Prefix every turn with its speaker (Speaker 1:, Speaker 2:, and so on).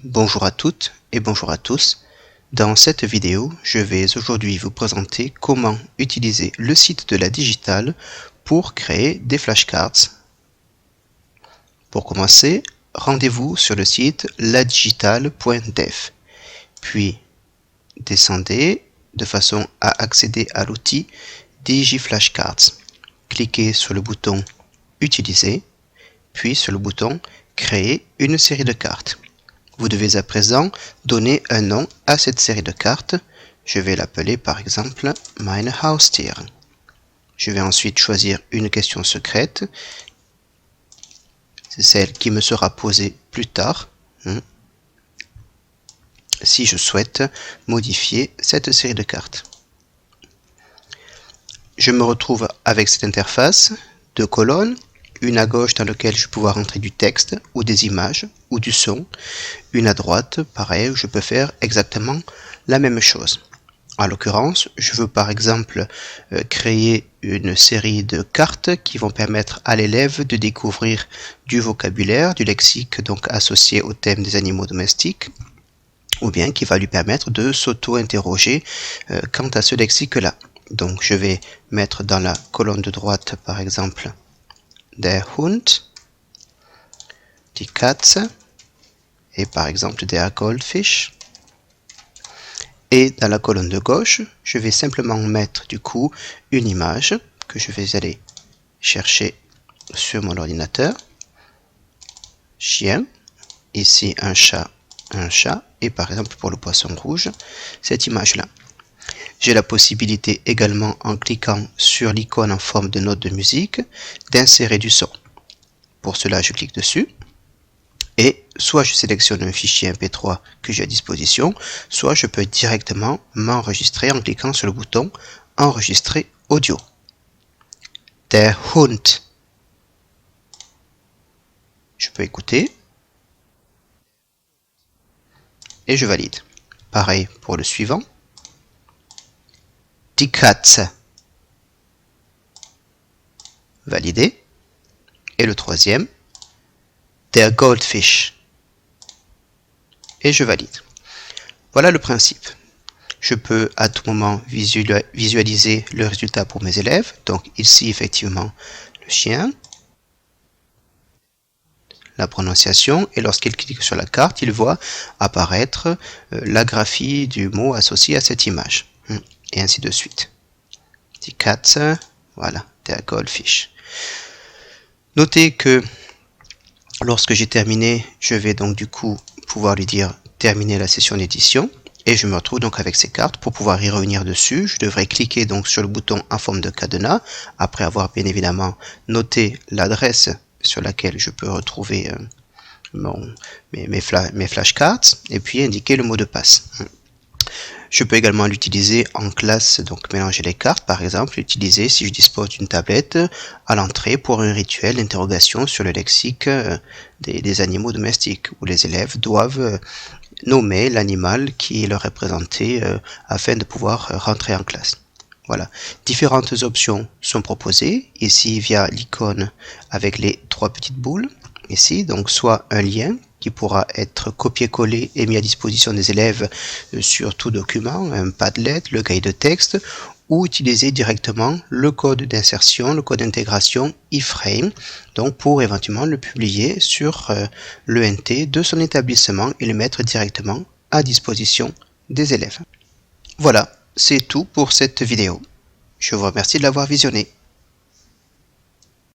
Speaker 1: Bonjour à toutes et bonjour à tous. Dans cette vidéo, je vais aujourd'hui vous présenter comment utiliser le site de la Digitale pour créer des flashcards. Pour commencer, rendez-vous sur le site ladigitale.dev, puis descendez de façon à accéder à l'outil DigiFlashcards. Cliquez sur le bouton Utiliser, puis sur le bouton Créer une série de cartes. Vous devez à présent donner un nom à cette série de cartes. Je vais l'appeler par exemple Meine Haustiere. Je vais ensuite choisir une question secrète. C'est celle qui me sera posée plus tard, si je souhaite modifier cette série de cartes. Je me retrouve avec cette interface, deux colonnes, une à gauche dans laquelle je vais pouvoir entrer du texte ou des images ou du son, une à droite, pareil, où je peux faire exactement la même chose. En l'occurrence, je veux par exemple créer une série de cartes qui vont permettre à l'élève de découvrir du vocabulaire, du lexique donc associé au thème des animaux domestiques, ou bien qui va lui permettre de s'auto-interroger quant à ce lexique-là. Donc je vais mettre dans la colonne de droite par exemple der Hund, die Katze et par exemple der Goldfisch. Et dans la colonne de gauche, je vais simplement mettre du coup une image que je vais aller chercher sur mon ordinateur. Chien, ici un chat, et par exemple pour le poisson rouge, cette image-là. J'ai la possibilité également, en cliquant sur l'icône en forme de note de musique, d'insérer du son. Pour cela, je clique dessus. Et soit je sélectionne un fichier MP3 que j'ai à disposition, soit je peux directement m'enregistrer en cliquant sur le bouton Enregistrer audio. Der Hund. Je peux écouter. Et je valide. Pareil pour le suivant. Die Katze. Validé. Et le troisième. Der Goldfisch. Et je valide. Voilà le principe. Je peux à tout moment visualiser le résultat pour mes élèves. Donc ici effectivement le chien, la prononciation, et lorsqu'il clique sur la carte, il voit apparaître la graphie du mot associé à cette image. Et ainsi de suite. Die Katze, voilà, der Goldfisch. Notez que lorsque j'ai terminé, je vais donc du coup pouvoir lui dire terminer la session d'édition et je me retrouve donc avec ces cartes. Pour pouvoir y revenir dessus, je devrais cliquer donc sur le bouton en forme de cadenas après avoir bien évidemment noté l'adresse sur laquelle je peux retrouver mes flashcards et puis indiquer le mot de passe. Je peux également l'utiliser en classe, donc mélanger les cartes, par exemple, l'utiliser si je dispose d'une tablette à l'entrée pour un rituel d'interrogation sur le lexique des animaux domestiques, où les élèves doivent nommer l'animal qui leur est présenté afin de pouvoir rentrer en classe. Voilà, différentes options sont proposées, ici via l'icône avec les trois petites boules, ici, donc soit un lien qui pourra être copié-collé et mis à disposition des élèves sur tout document, un Padlet, le cahier de texte, ou utiliser directement le code d'insertion, le code d'intégration iframe, donc pour éventuellement le publier sur l'ENT de son établissement et le mettre directement à disposition des élèves. Voilà, c'est tout pour cette vidéo. Je vous remercie de l'avoir visionnée.